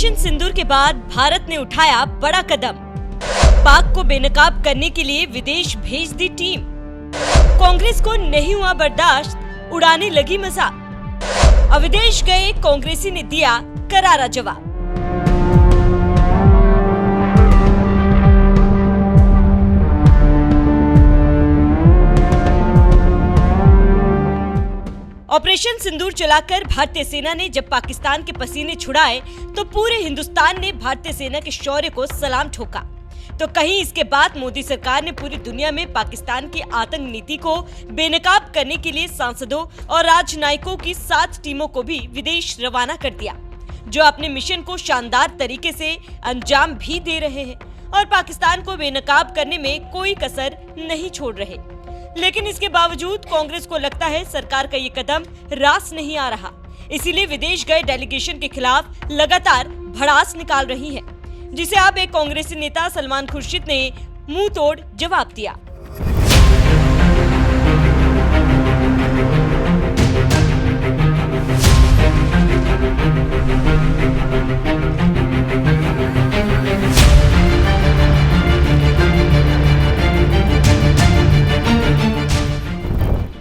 Operation सिंदूर के बाद भारत ने उठाया बड़ा कदम। पाक को बेनकाब करने के लिए विदेश भेज दी टीम। कांग्रेस को नहीं हुआ बर्दाश्त, उड़ाने लगी मजाक। अब विदेश गए कांग्रेसी ने दिया करारा जवाब। ऑपरेशन सिंदूर चलाकर भारतीय सेना ने जब पाकिस्तान के पसीने छुड़ाए तो पूरे हिंदुस्तान ने भारतीय सेना के शौर्य को सलाम ठोका। तो कहीं इसके बाद मोदी सरकार ने पूरी दुनिया में पाकिस्तान की आतंक नीति को बेनकाब करने के लिए सांसदों और राजनयिकों की 7 टीमों को भी विदेश रवाना कर दिया, जो अपने मिशन को शानदार तरीके से अंजाम भी दे रहे हैं और पाकिस्तान को बेनकाब करने में कोई कसर नहीं छोड़ रहे। लेकिन इसके बावजूद कांग्रेस को लगता है सरकार का ये कदम रास नहीं आ रहा, इसीलिए विदेश गए डेलीगेशन के खिलाफ लगातार भड़ास निकाल रही है, जिसे अब एक कांग्रेसी नेता सलमान खुर्शीद ने मुंह तोड़ जवाब दिया।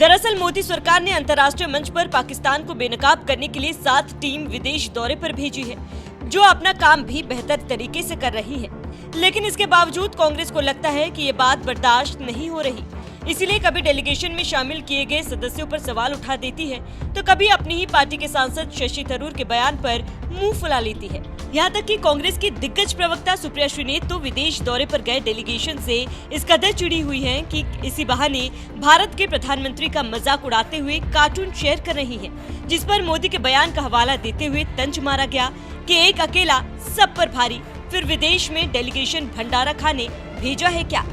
दरअसल मोदी सरकार ने अंतर्राष्ट्रीय मंच पर पाकिस्तान को बेनकाब करने के लिए 7 टीम विदेश दौरे पर भेजी है, जो अपना काम भी बेहतर तरीके से कर रही है। लेकिन इसके बावजूद कांग्रेस को लगता है कि ये बात बर्दाश्त नहीं हो रही, इसीलिए कभी डेलीगेशन में शामिल किए गए सदस्यों पर सवाल उठा देती है, तो कभी अपनी ही पार्टी के सांसद शशि थरूर के बयान पर मुंह फुला लेती है। यहाँ तक कि कांग्रेस की दिग्गज प्रवक्ता सुप्रिया श्रीनेत तो विदेश दौरे पर गए डेलीगेशन से इस कदर चिड़ी हुई हैं कि इसी बहाने भारत के प्रधानमंत्री का मजाक उड़ाते हुए कार्टून शेयर कर रही हैं, जिस पर मोदी के बयान का हवाला देते हुए तंज मारा गया कि एक अकेला सब पर भारी, फिर विदेश में डेलीगेशन भंडारा खाने भेजा है क्या।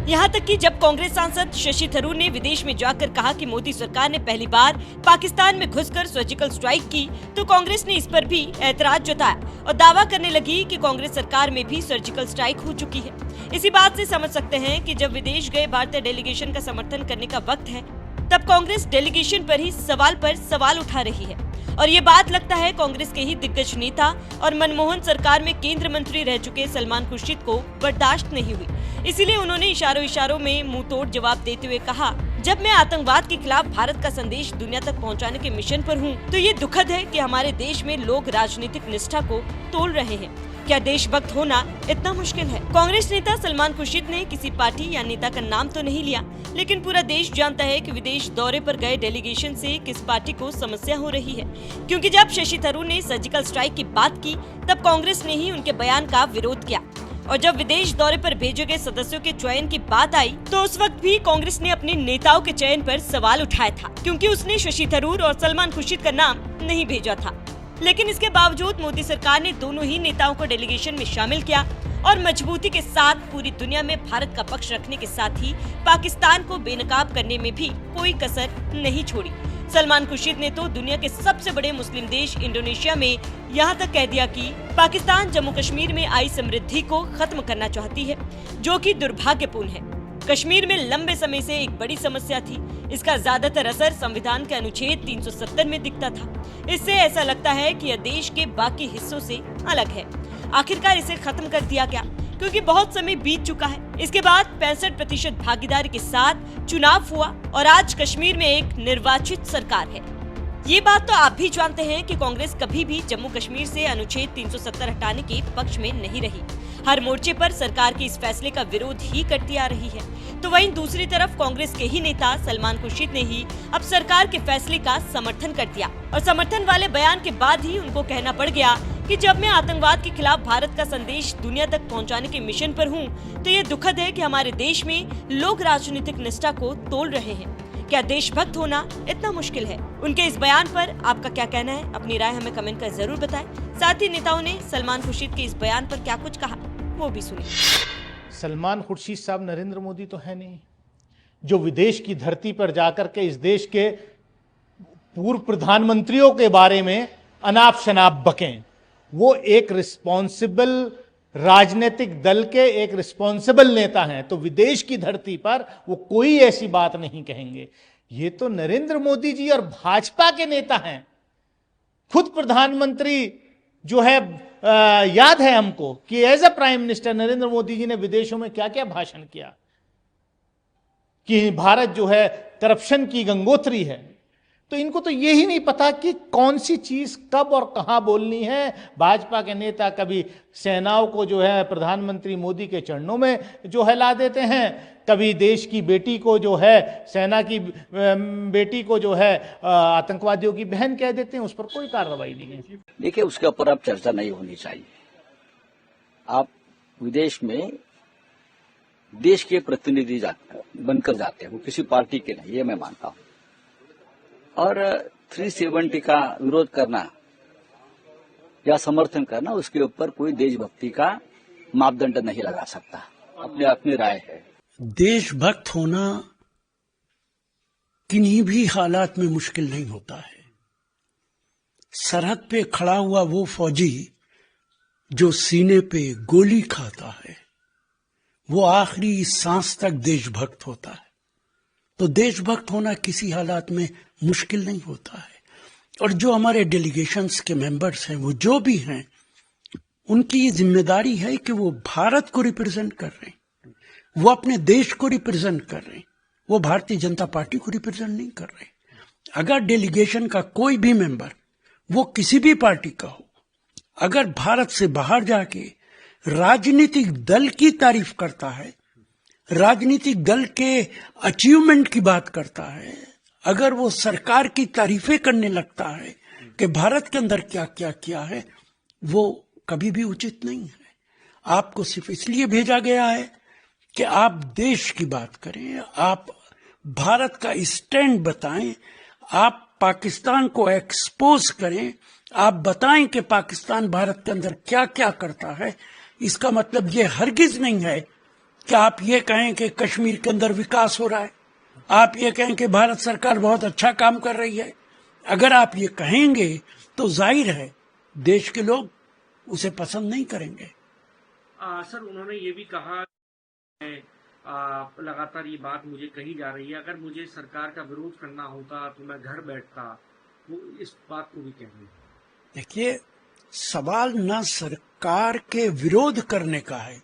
यहाँ तक कि जब कांग्रेस सांसद शशि थरूर ने विदेश में जाकर कहा कि मोदी सरकार ने पहली बार पाकिस्तान में घुसकर सर्जिकल स्ट्राइक की, तो कांग्रेस ने इस पर भी ऐतराज जताया और दावा करने लगी कि कांग्रेस सरकार में भी सर्जिकल स्ट्राइक हो चुकी है। इसी बात से समझ सकते हैं कि जब विदेश गए भारतीय डेलीगेशन का समर्थन करने का वक्त है, तब कांग्रेस डेलीगेशन पर ही सवाल उठा रही है। और ये बात लगता है कांग्रेस के ही दिग्गज नेता और मनमोहन सरकार में केंद्र मंत्री रह चुके सलमान खुर्शीद को बर्दाश्त नहीं हुई, इसीलिए उन्होंने इशारों में मुंह तोड़ जवाब देते हुए कहा, जब मैं आतंकवाद के खिलाफ भारत का संदेश दुनिया तक पहुंचाने के मिशन पर हूं, तो ये दुखद है कि हमारे देश में लोग राजनीतिक निष्ठा को तोल रहे हैं। क्या देशभक्त होना इतना मुश्किल है? कांग्रेस नेता सलमान खुर्शीद ने किसी पार्टी या नेता का नाम तो नहीं लिया, लेकिन पूरा देश जानता है कि विदेश दौरे पर गए डेलीगेशन से किस पार्टी को समस्या हो रही है। क्योंकि जब शशि थरूर ने सर्जिकल स्ट्राइक की बात की, तब कांग्रेस ने ही उनके बयान का विरोध किया, और जब विदेश दौरे पर भेजे गए सदस्यों के चयन की बात आई, तो उस वक्त भी कांग्रेस ने अपने नेताओं के चयन पर सवाल उठाया था, क्योंकि उसने शशि थरूर और सलमान खुर्शीद का नाम नहीं भेजा था। लेकिन इसके बावजूद मोदी सरकार ने दोनों ही नेताओं को डेलीगेशन में शामिल किया और मजबूती के साथ पूरी दुनिया में भारत का पक्ष रखने के साथ ही पाकिस्तान को बेनकाब करने में भी कोई कसर नहीं छोड़ी। सलमान खुर्शीद ने तो दुनिया के सबसे बड़े मुस्लिम देश इंडोनेशिया में यहाँ तक कह दिया कि पाकिस्तान जम्मू कश्मीर में आई समृद्धि को खत्म करना चाहती है, जो कि दुर्भाग्यपूर्ण है। कश्मीर में लंबे समय से एक बड़ी समस्या थी। इसका ज्यादातर असर संविधान के अनुच्छेद 370 में दिखता था। इससे ऐसा लगता है कि यह देश के बाकी हिस्सों से अलग है। आखिरकार इसे खत्म कर दिया गया, क्योंकि बहुत समय बीत चुका है। इसके बाद 65% भागीदारी के साथ चुनाव हुआ और आज कश्मीर में एक निर्वाचित सरकार है। ये बात तो आप भी जानते हैं कि कांग्रेस कभी भी जम्मू कश्मीर से अनुच्छेद 370 हटाने के पक्ष में नहीं रही। हर मोर्चे पर सरकार के इस फैसले का विरोध ही करती आ रही है। तो वहीं दूसरी तरफ कांग्रेस के ही नेता सलमान खुर्शीद ने ही अब सरकार के फैसले का समर्थन कर दिया, और समर्थन वाले बयान के बाद ही उनको कहना पड़ गया कि जब मैं आतंकवाद के खिलाफ भारत का संदेश दुनिया तक पहुंचाने के मिशन पर हूं, तो ये दुखद है कि हमारे देश में लोग राजनीतिक निष्ठा को तोल रहे हैं। क्या देशभक्त होना इतना मुश्किल है? उनके इस बयान पर आपका क्या कहना है? अपनी राय हमें कमेंट कर जरूर बताएं। साथ ही नेताओं ने सलमान खुर्शीद के इस बयान पर क्या कुछ कहा, वो भी सुनिए। सलमान खुर्शीद साहब नरेंद्र मोदी तो है नहीं, जो विदेश की धरती पर जाकर के इस देश के पूर्व प्रधानमंत्रियों के बारे में अनाप शनाप बकें। वो एक रिस्पॉन्सिबल राजनीतिक दल के एक रिस्पॉन्सिबल नेता हैं, तो विदेश की धरती पर वो कोई ऐसी बात नहीं कहेंगे। ये तो नरेंद्र मोदी जी और भाजपा के नेता हैं। खुद प्रधानमंत्री जो है याद है हमको कि as a prime minister Narendra Modi ji ने विदेशों में क्या क्या भाषण किया कि भारत जो है करप्शन की गंगोत्री है। तो इनको तो यही नहीं पता कि कौन सी चीज कब और कहां बोलनी है। भाजपा के नेता कभी सेनाओं को जो है प्रधानमंत्री मोदी के चरणों में जो है ला देते हैं, कभी देश की बेटी को जो है सेना की बेटी को जो है आतंकवादियों की बहन कह देते हैं, उस पर कोई कार्रवाई नहीं है। देखिए, उसके ऊपर अब चर्चा नहीं होनी चाहिए। आप विदेश में देश के प्रतिनिधि बनकर जाते हैं, वो किसी पार्टी के नहीं, ये मैं मानता हूं। और 370 का विरोध करना या समर्थन करना, उसके ऊपर कोई देशभक्ति का मापदंड नहीं लगा सकता। अपनी अपनी राय है। देशभक्त होना किन्हीं भी हालात में मुश्किल नहीं होता है। सरहद पे खड़ा हुआ वो फौजी जो सीने पे गोली खाता है, वो आखिरी सांस तक देशभक्त होता है। तो देशभक्त होना किसी हालात में मुश्किल नहीं होता है। और जो हमारे डेलीगेशंस के मेंबर्स हैं, वो जो भी हैं, उनकी ये जिम्मेदारी है कि वो भारत को रिप्रेजेंट कर रहे हैं, वो अपने देश को रिप्रेजेंट कर रहे हैं, वो भारतीय जनता पार्टी को रिप्रेजेंट नहीं कर रहे। अगर डेलीगेशन का कोई भी मेंबर, वो किसी भी पार्टी का हो, अगर भारत से बाहर जाके राजनीतिक दल की तारीफ करता है, राजनीतिक दल के अचीवमेंट की बात करता है, अगर वो सरकार की तारीफें करने लगता है कि भारत के अंदर क्या क्या किया है, वो कभी भी उचित नहीं है। आपको सिर्फ इसलिए भेजा गया है कि आप देश की बात करें, आप भारत का स्टैंड बताएं, आप पाकिस्तान को एक्सपोज करें, आप बताएं कि पाकिस्तान भारत के अंदर क्या क्या करता है। इसका मतलब ये हरगिज नहीं है कि आप ये कहें कि कश्मीर के अंदर विकास हो रहा है, आप ये कहें कि भारत सरकार बहुत अच्छा काम कर रही है। अगर आप ये कहेंगे तो जाहिर है देश के लोग उसे पसंद नहीं करेंगे। सर, उन्होंने ये भी कहा, लगातार ये बात मुझे कही जा रही है, अगर मुझे सरकार का विरोध करना होता तो मैं घर बैठता, वो इस बात को भी कह रही है। देखिए, सवाल न सरकार के विरोध करने का है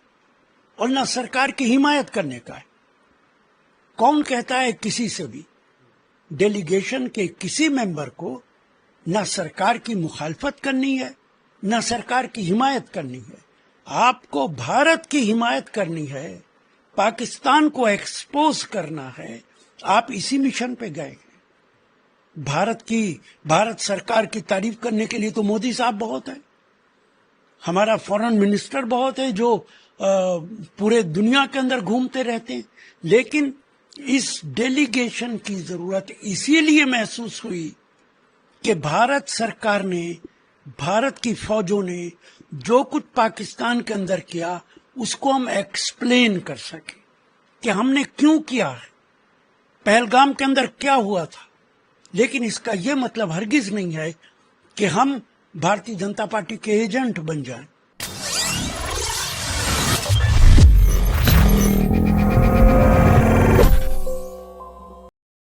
और न सरकार की हिमायत करने का है। कौन कहता है किसी से भी, डेलीगेशन के किसी मेंबर को न सरकार की मुखालफत करनी है, न सरकार की हिमायत करनी है। आपको भारत की हिमायत करनी है, पाकिस्तान को एक्सपोज करना है। आप इसी मिशन पे गए हैं। भारत सरकार की तारीफ करने के लिए तो मोदी साहब बहुत है, हमारा फॉरेन मिनिस्टर बहुत है, जो पूरे दुनिया के अंदर घूमते रहते हैं। लेकिन इस डेलीगेशन की जरूरत इसीलिए महसूस हुई कि भारत सरकार ने, भारत की फौजों ने जो कुछ पाकिस्तान के अंदर किया, उसको हम एक्सप्लेन कर सके कि हमने क्यों किया है, पहलगाम के अंदर क्या हुआ था। लेकिन इसका यह मतलब हरगिज नहीं है कि हम भारतीय जनता पार्टी के एजेंट बन जाएं।